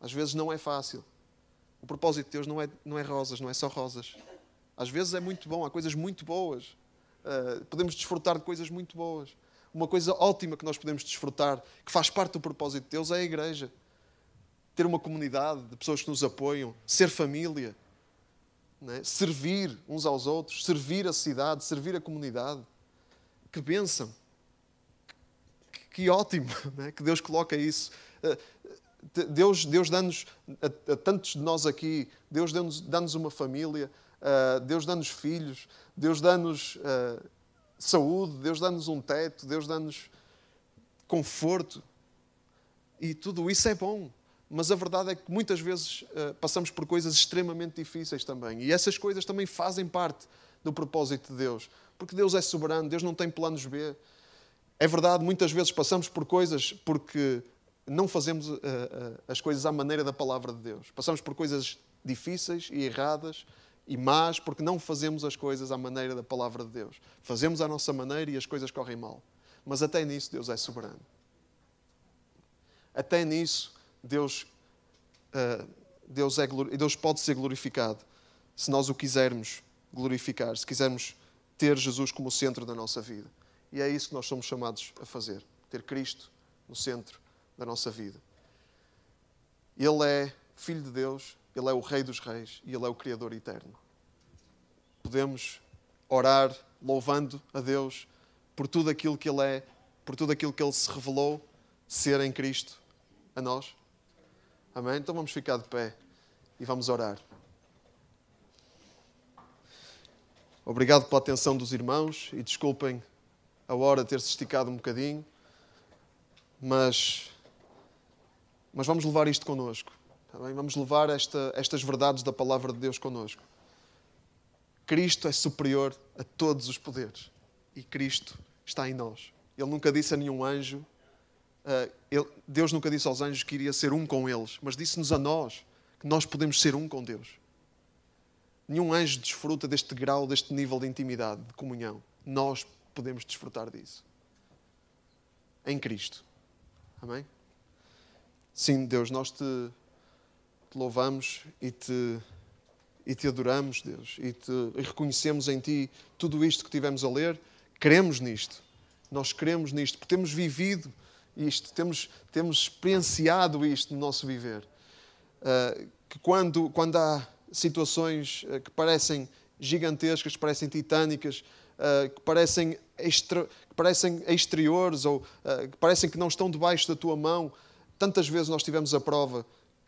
Às vezes não é fácil. O propósito de Deus não é rosas, não é só rosas. Às vezes é muito bom, há coisas muito boas. Podemos desfrutar de coisas muito boas. Uma coisa ótima que nós podemos desfrutar, que faz parte do propósito de Deus, é a igreja. Ter uma comunidade de pessoas que nos apoiam, ser família, não é? Servir uns aos outros, servir a cidade, servir a comunidade. Que bênção! Que ótimo, não é? Que Deus coloca isso. Deus dá-nos, a tantos de nós aqui, Deus dá-nos uma família, Deus dá-nos filhos, Deus dá-nos saúde, Deus dá-nos um teto, Deus dá-nos conforto. E tudo isso é bom. Mas a verdade é que muitas vezes passamos por coisas extremamente difíceis também. E essas coisas também fazem parte do propósito de Deus. Porque Deus é soberano, Deus não tem planos B. É verdade, muitas vezes passamos por coisas porque não fazemos as coisas à maneira da palavra de Deus. Passamos por coisas difíceis e erradas e más porque não fazemos as coisas à maneira da palavra de Deus. Fazemos à nossa maneira e as coisas correm mal. Mas até nisso Deus é soberano. Até nisso Deus pode ser glorificado se nós o quisermos glorificar, se quisermos ter Jesus como o centro da nossa vida. E é isso que nós somos chamados a fazer. Ter Cristo no centro da nossa vida. Ele é Filho de Deus, Ele é o Rei dos Reis e Ele é o Criador eterno. Podemos orar louvando a Deus por tudo aquilo que Ele é, por tudo aquilo que Ele se revelou ser em Cristo a nós. Amém? Então vamos ficar de pé e vamos orar. Obrigado pela atenção dos irmãos e desculpem a hora ter-se esticado um bocadinho, mas vamos levar isto connosco. Tá bem? Vamos levar estas verdades da palavra de Deus connosco. Cristo é superior a todos os poderes e Cristo está em nós. Ele nunca disse a nenhum anjo, Deus nunca disse aos anjos que iria ser um com eles, mas disse-nos a nós que nós podemos ser um com Deus. Nenhum anjo desfruta deste grau, deste nível de intimidade, de comunhão. Nós podemos desfrutar disso. Em Cristo. Amém? Sim, Deus, nós te louvamos e te adoramos, Deus, e reconhecemos em Ti tudo isto que tivemos a ler. Cremos nisto. Nós cremos nisto, porque temos vivido isto, temos experienciado isto no nosso viver. Que quando há situações que parecem gigantescas, que parecem titânicas, que parecem exteriores ou que parecem que não estão debaixo da Tua mão, tantas vezes nós tivemos a prova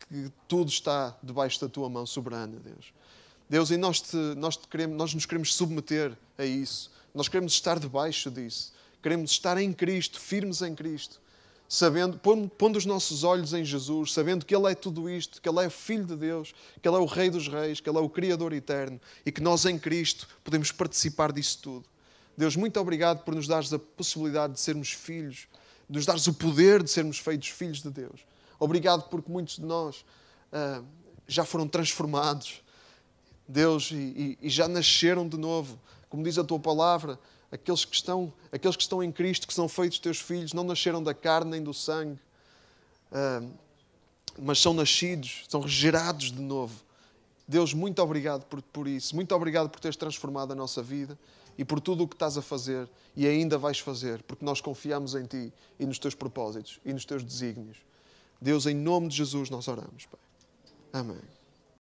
que tudo está debaixo da Tua mão soberana, Deus. Deus, e nós nos queremos submeter a isso. Nós queremos estar debaixo disso. Queremos estar em Cristo, firmes em Cristo. Sabendo, pondo os nossos olhos em Jesus, sabendo que Ele é tudo isto, que Ele é o Filho de Deus, que Ele é o Rei dos Reis, que Ele é o Criador eterno e que nós em Cristo podemos participar disso tudo. Deus, muito obrigado por nos dares a possibilidade de sermos filhos, de nos dares o poder de sermos feitos filhos de Deus. Obrigado porque muitos de nós já foram transformados, Deus, e já nasceram de novo. Como diz a Tua palavra, aqueles que estão em Cristo, que são feitos Teus filhos, não nasceram da carne nem do sangue, mas são nascidos, são gerados de novo. Deus, muito obrigado por isso. Muito obrigado por teres transformado a nossa vida e por tudo o que estás a fazer e ainda vais fazer, porque nós confiamos em Ti e nos Teus propósitos e nos Teus desígnios. Deus, em nome de Jesus nós oramos, Pai. Amém.